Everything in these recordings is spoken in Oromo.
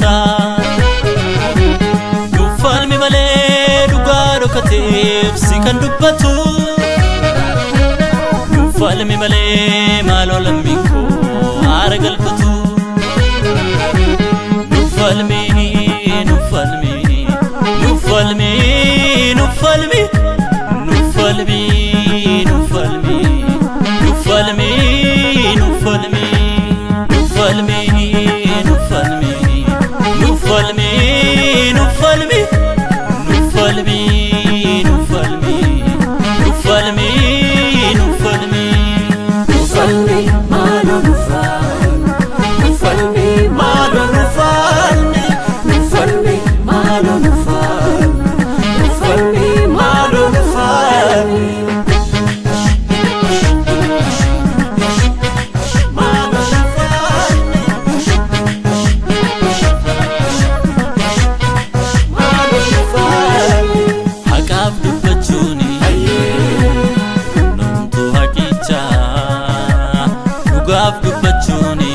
dubbata Nufalmi malee dhugaa dhokateef si kan dubbatu Nufalmi malee maaloo lammiin koo aara galfatu Nufalmi Nufalmi Nufalmi Nufalmi Nufalmi Nufalmi Nufalmi Nufalmi Nufalmi Nufalmi Nufalmi Nufalmi Nufalmi Nufalmi Nufalmi Nufalmi Nufalmi malo nufal Nufalmi malo nufalmi Nufalmi malo nufal Nufalmi malo nufalmi Dhugaaf dubbachuuni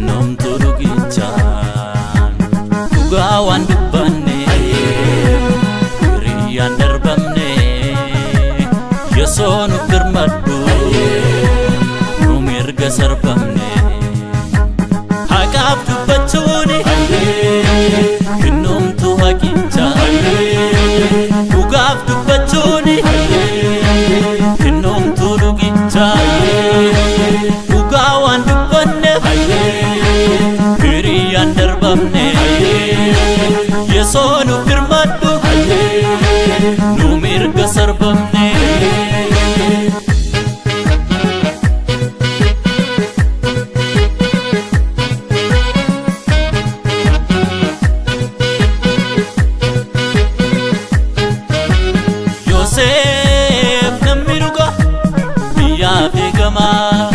nomtu dhugichaan dhugaa waan dubbanne hiriyyaan darbamne yosoo nu birmadhu nu mirga sarbamne haqaaf dubbachuuni nomtu haqichaan dhugaaf dubbachuuni nomtu dhugichaan dhugaa waan dubbanne hiriyyaan darbamne yesoo nu birmadhu nu mirga sarbamne Yoosef namni dhugaa biyyaaf eegamaa